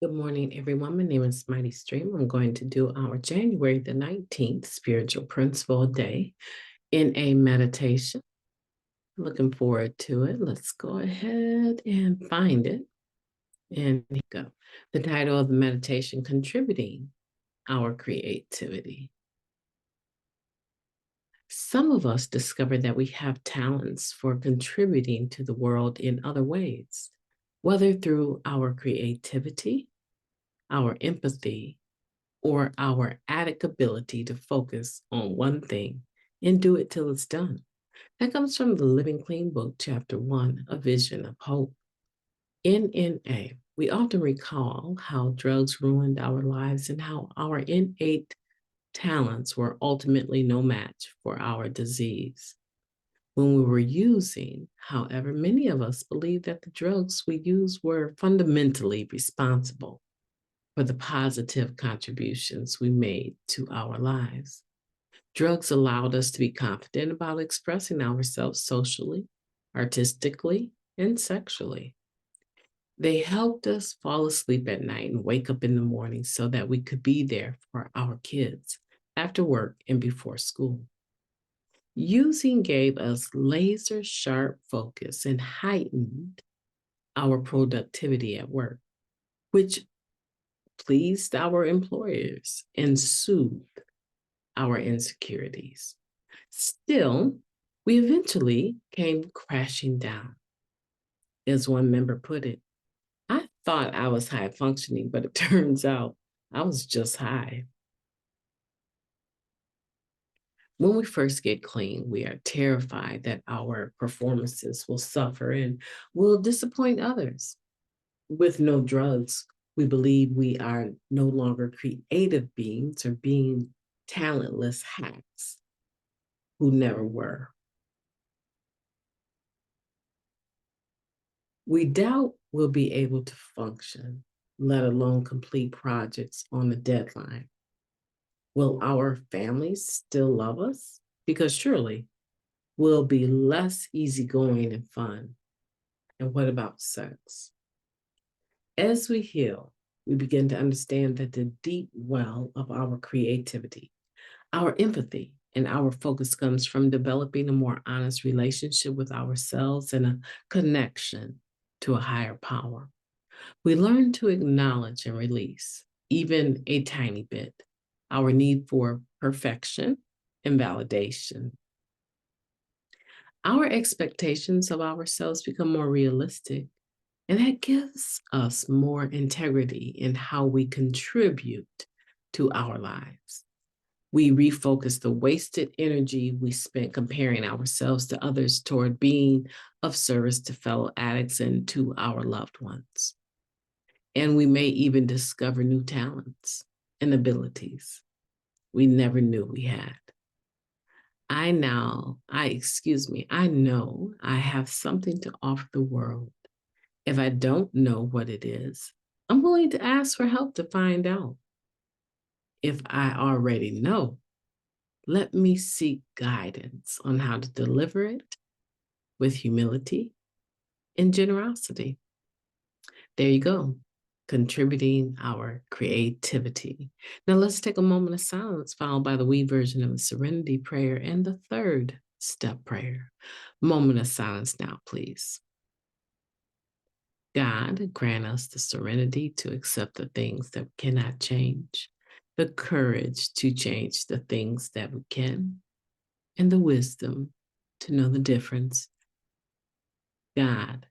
Good morning, everyone. My name is MightyStream. I'm going to do our January the 19th spiritual principle day in a meditation. Looking forward to it. Let's go ahead and find it. And here we go. The title of the meditation, Contributing Our Creativity. Some of us discover that we have talents for contributing to the world in other ways, whether through our creativity, our empathy, or our addict ability to focus on one thing and do it till it's done. That comes from the Living Clean book, chapter 1, A Vision of Hope. In NA, we often recall how drugs ruined our lives and how our innate talents were ultimately no match for our disease. When we were using, however, many of us believed that the drugs we used were fundamentally responsible for the positive contributions we made to our lives. Drugs allowed us to be confident about expressing ourselves socially, artistically, and sexually. They helped us fall asleep at night and wake up in the morning so that we could be there for our kids after work and before school. Using gave us laser sharp focus and heightened our productivity at work, which pleased our employers and soothed our insecurities. Still, we eventually came crashing down. As one member put it, I thought I was high functioning, but it turns out I was just high. When we first get clean, we are terrified that our performances will suffer and will disappoint others. With no drugs, we believe we are no longer creative beings or being talentless hacks who never were. We doubt we'll be able to function, let alone complete projects on a deadline. Will our families still love us? Because surely we'll be less easygoing and fun. And what about sex? As we heal, we begin to understand that the deep well of our creativity, our empathy, and our focus comes from developing a more honest relationship with ourselves and a connection to a higher power. We learn to acknowledge and release, even a tiny bit, our need for perfection and validation. Our expectations of ourselves become more realistic, and that gives us more integrity in how we contribute to our lives. We refocus the wasted energy we spent comparing ourselves to others toward being of service to fellow addicts and to our loved ones. And we may even discover new talents and abilities we never knew we had. I know I have something to offer the world. If I don't know what it is, I'm willing to ask for help to find out. If I already know, let me seek guidance on how to deliver it with humility and generosity. There you go, contributing our creativity. Now let's take a moment of silence, followed by the we version of the serenity prayer and the third step prayer. Moment of silence now, please. God, grant us the serenity to accept the things that cannot change, the courage to change the things that we can, and the wisdom to know the difference. God,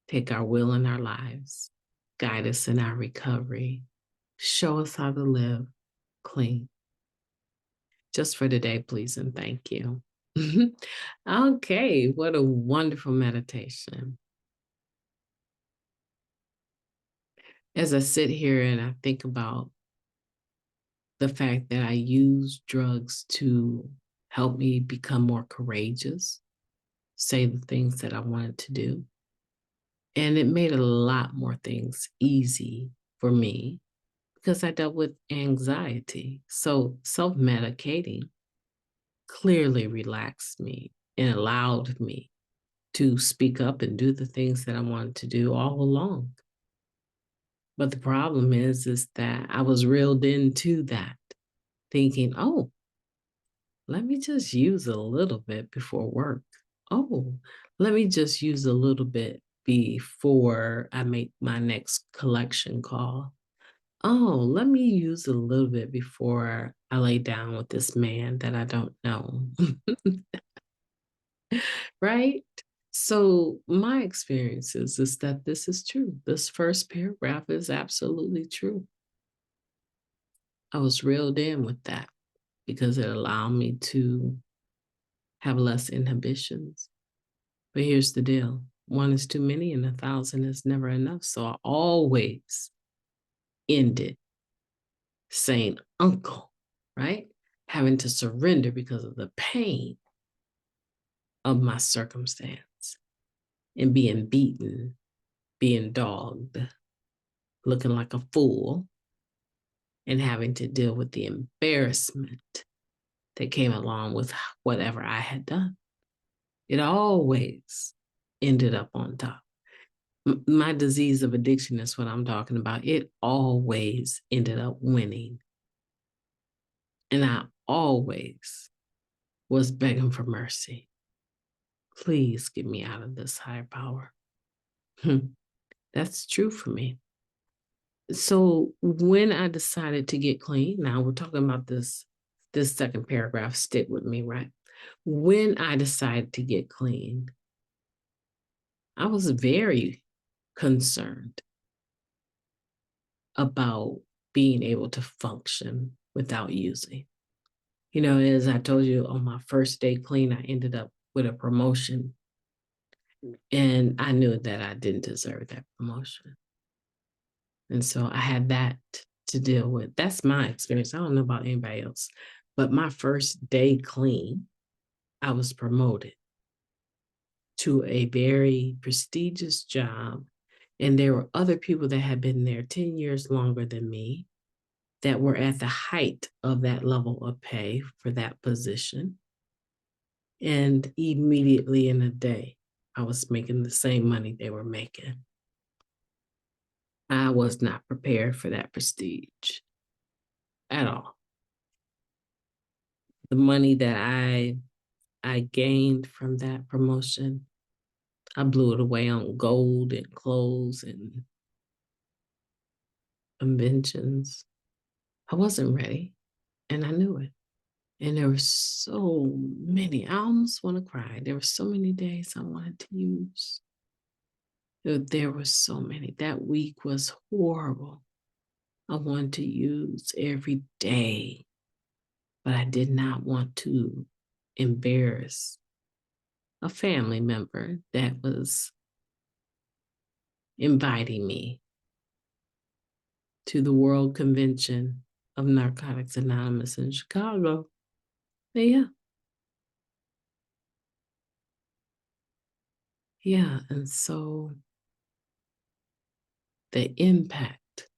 take our will in our lives, guide us in our recovery, show us how to live clean. Just for today, please, and thank you. Okay, what a wonderful meditation. As I sit here and I think about the fact that I use drugs to help me become more courageous, say the things that I wanted to do. And it made a lot more things easy for me because I dealt with anxiety. So self-medicating clearly relaxed me and allowed me to speak up and do the things that I wanted to do all along. But the problem is that I was reeled into that, thinking, oh, let me just use a little bit before work. Oh, let me just use a little bit before I make my next collection call. Oh, let me use a little bit before I lay down with this man that I don't know. Right? So my experience is that this is true. This first paragraph is absolutely true. I was reeled in with that because it allowed me to have less inhibitions. But here's the deal: one is too many, and 1,000 is never enough. So I always ended saying, uncle, right? Having to surrender because of the pain of my circumstance and being beaten, being dogged, looking like a fool, and having to deal with the embarrassment that came along with whatever I had done. It always ended up on top. My disease of addiction is what I'm talking about. It always ended up winning. And I always was begging for mercy. Please get me out of this, higher power. That's true for me. So when I decided to get clean, now we're talking about this second paragraph, stick with me, right? When I decided to get clean, I was very concerned about being able to function without using. You know, as I told you, on my first day clean, I ended up with a promotion. And I knew that I didn't deserve that promotion. And so I had that to deal with. That's my experience. I don't know about anybody else. But my first day clean, I was promoted to a very prestigious job. And there were other people that had been there 10 years longer than me that were at the height of that level of pay for that position. And immediately in a day, I was making the same money they were making. I was not prepared for that prestige at all. The money that I gained from that promotion, I blew it away on gold and clothes and conventions. I wasn't ready, and I knew it. And there were so many, I almost want to cry. There were so many days I wanted to use. There were so many. That week was horrible. I wanted to use every day, but I did not want to embarrass a family member that was inviting me to the World Convention of Narcotics Anonymous in Chicago. Yeah. Yeah. And so the impact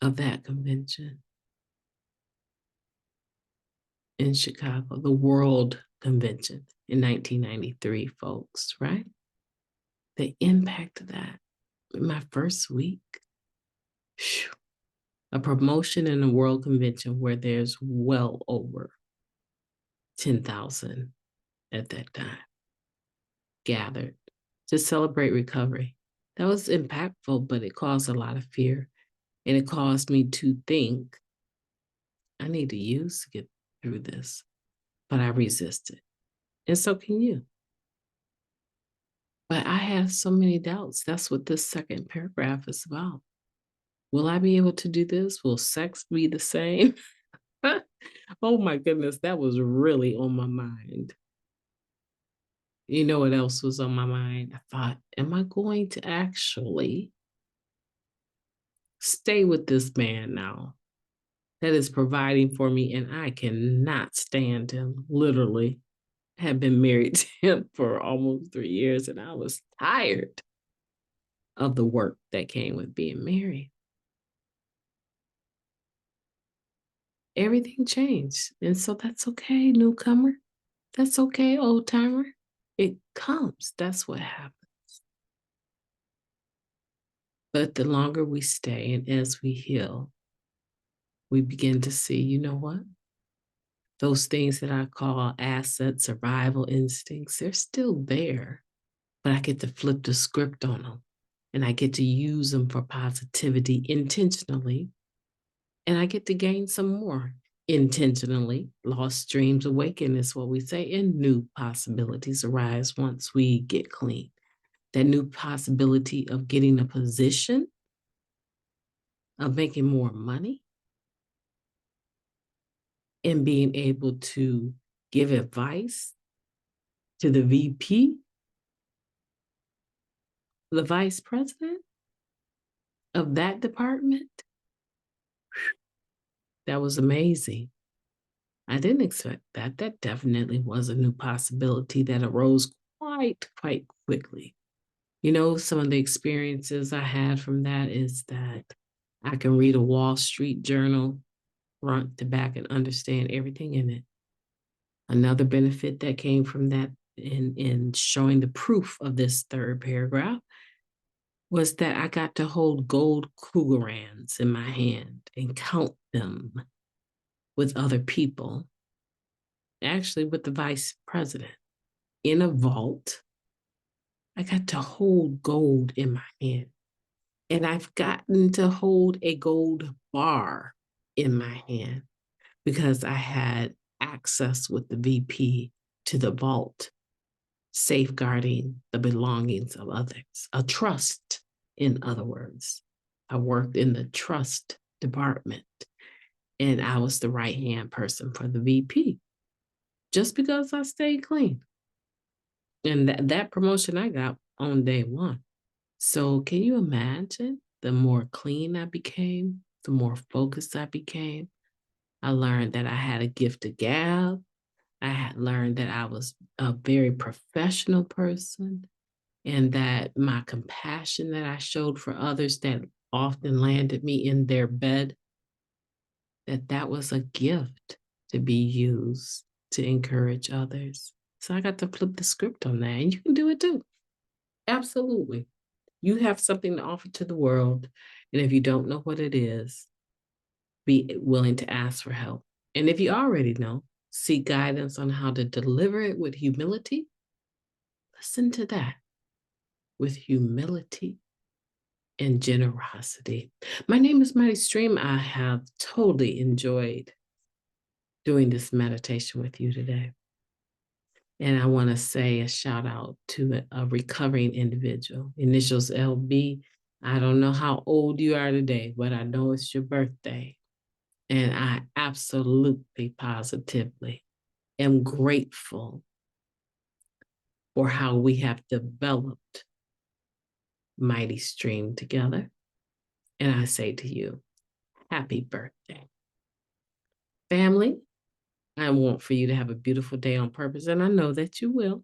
of that convention in Chicago, the World Convention in 1993, folks, right? The impact of that in my first week, whew, a promotion in a World Convention where there's well over 10,000 at that time gathered to celebrate recovery. That was impactful, but it caused a lot of fear. And it caused me to think, I need to use to get through this. But I resisted. And so can you. But I have so many doubts. That's what this second paragraph is about. Will I be able to do this? Will sex be the same? Oh my goodness, that was really on my mind. You know what else was on my mind? I thought, am I going to actually stay with this man now that is providing for me? And I cannot stand him, literally. Had been married to him for almost 3 years, and I was tired of the work that came with being married. Everything changed. And so that's okay, newcomer. That's okay, old timer. It comes. That's what happens. But the longer we stay and as we heal, we begin to see, you know what? Those things that I call assets, survival instincts, they're still there, but I get to flip the script on them and I get to use them for positivity intentionally. And I get to gain some more intentionally. Lost dreams awaken is what we say, and new possibilities arise once we get clean. That new possibility of getting a position, of making more money, and being able to give advice to the VP, the vice president of that department. That was amazing. I didn't expect that. That definitely was a new possibility that arose quite quickly. You know, some of the experiences I had from that is that I can read a Wall Street journal front to back and understand everything in it. Another benefit that came from that in showing the proof of this third paragraph was that I got to hold gold Krugerrands in my hand and count them with other people, actually with the vice president in a vault. I got to hold gold in my hand. And I've gotten to hold a gold bar in my hand because I had access with the VP to the vault, safeguarding the belongings of others, a trust, in other words. I worked in the trust department and I was the right hand person for the VP just because I stayed clean. And that promotion I got on day one. So, can you imagine the more clean I became, the more focused I became? I learned that I had a gift of gab. I had learned that I was a very professional person and that my compassion that I showed for others that often landed me in their bed, that was a gift to be used to encourage others. So I got to flip the script on that, and you can do it too. Absolutely. You have something to offer to the world. And if you don't know what it is, be willing to ask for help. And if you already know, seek guidance on how to deliver it with humility. Listen to that with humility and generosity. My name is Mighty Stream. I have totally enjoyed doing this meditation with you today. And I want to say a shout out to a recovering individual, initials LB. I don't know how old you are today, but I know it's your birthday. And I absolutely, positively am grateful for how we have developed Mighty Stream together. And I say to you, happy birthday. Family, I want for you to have a beautiful day on purpose, and I know that you will.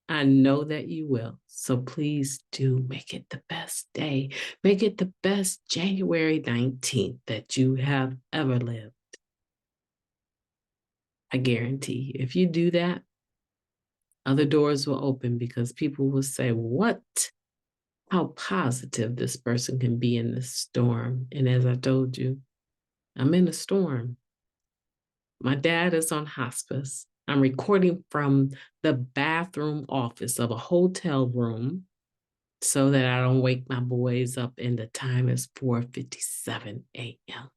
I know that you will. So please do make it the best day. Make it the best January 19th that you have ever lived. I guarantee you, if you do that, other doors will open because people will say, what? How positive this person can be in this storm. And as I told you, I'm in a storm. My dad is on hospice. I'm recording from the bathroom office of a hotel room so that I don't wake my boys up, and the time is 4:57 a.m.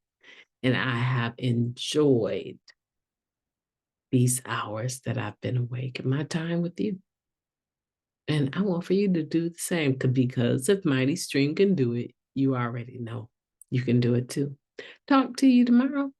And I have enjoyed these hours that I've been awake and my time with you. And I want for you to do the same because if Mighty Stream can do it, you already know you can do it too. Talk to you tomorrow.